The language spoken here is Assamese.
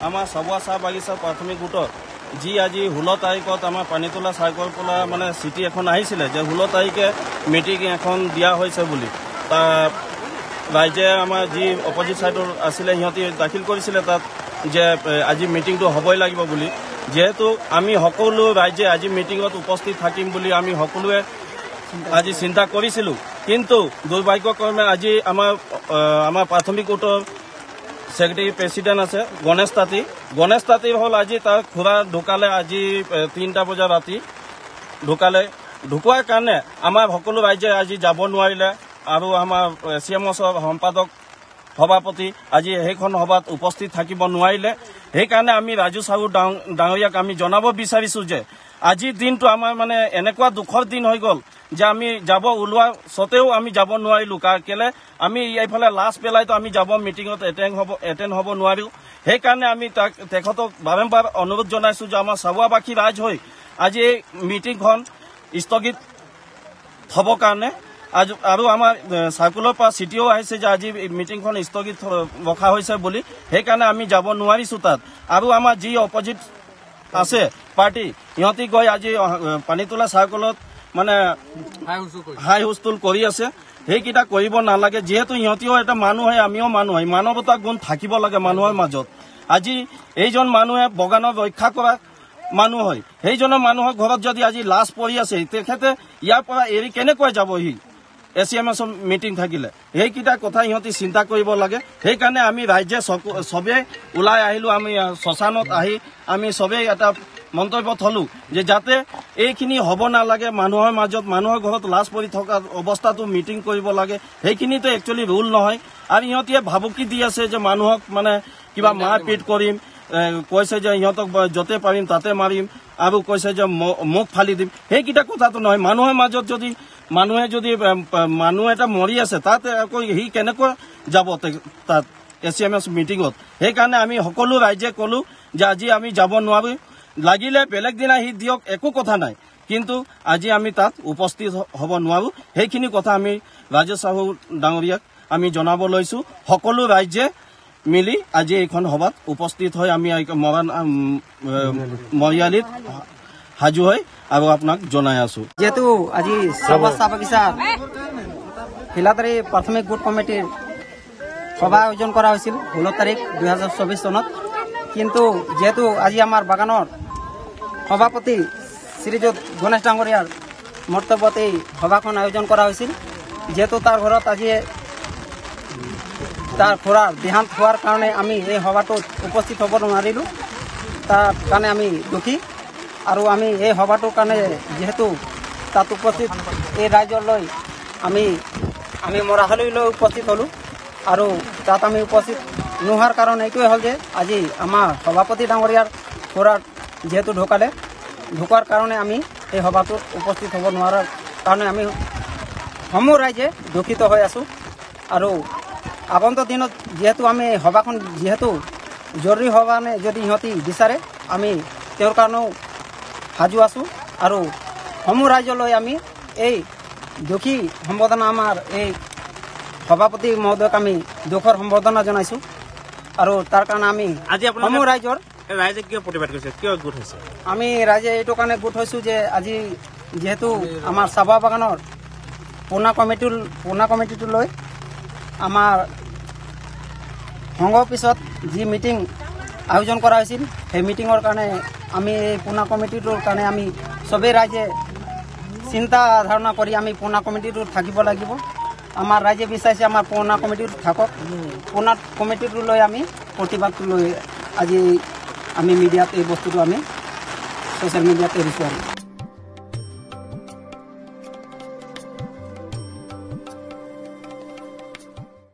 আমাৰ চাবুৱা চাহ বাগিচা প্ৰাথমিক গোটত যি আজি 16 তাৰিখত আমাৰ পানীতোলা চাৰ্কল পৰা মানে চিঠি এখন আহিছিলে যে 16 তাৰিখে মিটিং এখন দিয়া হৈছে বুলি তাৰ ৰাইজে আমাৰ যি অপজিট ছাইডৰ আছিলে সিহঁতি দাখিল কৰিছিলে তাত যে আজি মিটিংটো হ'বই লাগিব বুলি যেহেতু আমি সকলো ৰাইজে আজি মিটিঙত উপস্থিত থাকিম বুলি আমি সকলোৱে আজি চিন্তা কৰিছিলোঁ কিন্তু দুৰ্ভাগ্যক্ৰমে আজি আমাৰ প্ৰাথমিক গোটৰ সেক্ৰেটাৰি প্ৰেসিডেন্ট আছে গণেশ তাঁতী হল আজি তাৰ খুড়া ঢুকালে আজি 3টা বজা ৰাতি ঢুকালে ঢুকোৱাৰ কাৰণে আমাৰ সকলো ৰাইজে আজি যাব নোৱাৰিলে আৰু আমাৰ CMOৰ সম্পাদক সভাপতি আজি সেইখন সভাত উপস্থিত থাকিব নোৱাৰিলে সেইকাৰণে আমি ৰাজু সাহু ডাঙৰীয়াক আমি জনাব বিচাৰিছোঁ যে আজিৰ দিনটো আমাৰ মানে এনেকুৱা দুখৰ দিন হৈ গ'ল যে আমি যাব ওলোৱা সত্ত্বেও আমি যাব নোৱাৰিলোঁ কেলে আমি এইফালে লাষ্ট পেলাইতো আমি যাব মিটিঙত এটেণ্ড হ'ব নোৱাৰিলোঁ সেইকাৰণে আমি তেখেতক বাৰম্বাৰ অনুৰোধ জনাইছোঁ যে আমাৰ চাবুৱাবাসী ৰাইজ হৈ আজি এই মিটিংখন স্থগিত হ'বৰ কাৰণে আৰু আমাৰ চাৰ্কুলৰ পৰা চিঠিও আহিছে যে আজি মিটিংখন স্থগিত ৰখা হৈছে বুলি সেইকাৰণে আমি যাব নোৱাৰিছোঁ তাত আৰু আমাৰ যি অপজিট আছে পাৰ্টি ইহঁতি গৈ আজি পানীতোলা চাৰ্কলত মানে হাই হুলস্থুল কৰি আছে সেইকেইটা কৰিব নালাগে যেহেতু ইহঁতিও এটা মানুহ হয় আমিও মানুহ হয় মানৱতা গুণ থাকিব লাগে মানুহৰ মাজত আজি এইজন মানুহে বাগানৰ ৰক্ষা কৰা মানুহ হয় সেইজনৰ মানুহৰ ঘৰত যদি আজি লাশ পৰি আছে তেখেতে ইয়াৰ পৰা এৰি কেনেকৈ যাবহি ACMS মিটিং থাকিলে সেইকেইটা কথা ইহঁতি চিন্তা কৰিব লাগে সেইকাৰণে আমি ৰাইজে সবে ওলাই আহিলোঁ আমি শ্মশানত আহি আমি সবেই এটা মন্তব্য থলো যে যাতে এইখিনি হ'ব নালাগে মানুহৰ মাজত মানুহৰ ঘৰত লাশ পৰি থকা অৱস্থাটো মিটিং কৰিব লাগে সেইখিনিতো একচুৱেলি ৰুল নহয় আৰু ইহঁতিয়ে ভাবুকি দি আছে যে মানুহক মানে কিবা মাৰপিট কৰিম কৈছে যে ইহঁতক য'তে পাৰিম তাতে মাৰিম আৰু কৈছে যে মুখ ফালি দিম সেইকেইটা কথাটো নহয় মানুহৰ মাজত যদি মানুহ এটা মৰি আছে তাত আকৌ সি কেনেকৈ যাব তাত ACMS মিটিঙত সেইকাৰণে আমি সকলো ৰাইজে ক'লো যে আজি আমি যাব নোৱাৰোঁ লাগিলে বেলেগ দিনা সি দিয়ক একো কথা নাই কিন্তু আজি আমি তাত উপস্থিত হ'ব নোৱাৰোঁ সেইখিনি কথা আমি ৰাজু সাহু ডাঙৰীয়াক আমি জনাব লৈছোঁ সকলো ৰাইজে মিলি আজি এইখন সভাত উপস্থিত হৈ আমি মৰিয়ালিত হাজু হৈ আৰু আপোনাক জনাই আছোঁ যেহেতু আজি চাবুৱা চাহ বাগিচা হিলাতাৰী প্ৰাথমিক গোট কমিটিৰ সভা আয়োজন কৰা হৈছিল 16 তাৰিখ 2024 চনত কিন্তু যেহেতু আজি আমাৰ বাগানৰ সভাপতি শ্ৰীযুত গণেশ ডাঙৰীয়াৰ মন্তব্যত এই সভাখন আয়োজন কৰা হৈছিল যেহেতু তাৰ ঘৰত আজি তাৰ খুড়াৰ দেহান্ত হোৱাৰ কাৰণে আমি এই সভাটোত উপস্থিত হ'ব নোৱাৰিলোঁ তাৰ কাৰণে আমি দুখী আৰু আমি এই সভাটোৰ কাৰণে যেহেতু তাত উপস্থিত এই ৰাইজলৈ আমি মৰাহালৈলৈ উপস্থিত হ'লোঁ আৰু তাত আমি উপস্থিত নোহোৱাৰ কাৰণ এইটোৱে হ'ল যে আজি আমাৰ সভাপতি ডাঙৰীয়াৰ খুড়াৰ যেহেতু ঢুকোৱাৰ কাৰণে আমি এই সভাটোত উপস্থিত হ'ব নোৱাৰাৰ কাৰণে আমি সমূহ ৰাইজে দুখিত হৈ আছোঁ আৰু আগন্তুক দিনত যেহেতু আমি সভাখন যেহেতু জৰুৰী সভানে যদি ইহঁতি বিচাৰে আমি তেওঁৰ কাৰণেও সাজু আছোঁ আৰু সমূহ ৰাইজলৈ আমি এই দুখী সম্বোধনা আমাৰ এই সভাপতি মহোদয়ক আমি দুখৰ সম্বোধনা জনাইছোঁ আৰু তাৰ কাৰণে আমি আজি সমূহ ৰাইজে কিয় প্ৰতিবাদ কৰিছে কিয় গোট হৈছে আমি ৰাইজে এইটো কাৰণে গোট হৈছোঁ যে আজি যেহেতু আমাৰ চাবুৱা বাগানৰ পুৰণা কমিটিটোলৈ আমাৰ সংঘৰ পিছত যি মিটিং আয়োজন কৰা হৈছিল সেই মিটিঙৰ কাৰণে আমি এই পুৰণা কমিটিটোৰ কাৰণে আমি সবেই ৰাইজে চিন্তা ধাৰণা কৰি আমি পুৰণা কমিটিটোত থাকিব লাগিব আমাৰ ৰাইজে বিচাৰিছে আমাৰ পুৰণা কমিটিটোত থাকক পুৰণা কমিটিটোলৈ আমি প্ৰতিবাদটো লৈ আজি আমি মিডিয়াত এই বস্তুটো আমি ছ'চিয়েল মিডিয়াত এৰিছোঁ আৰু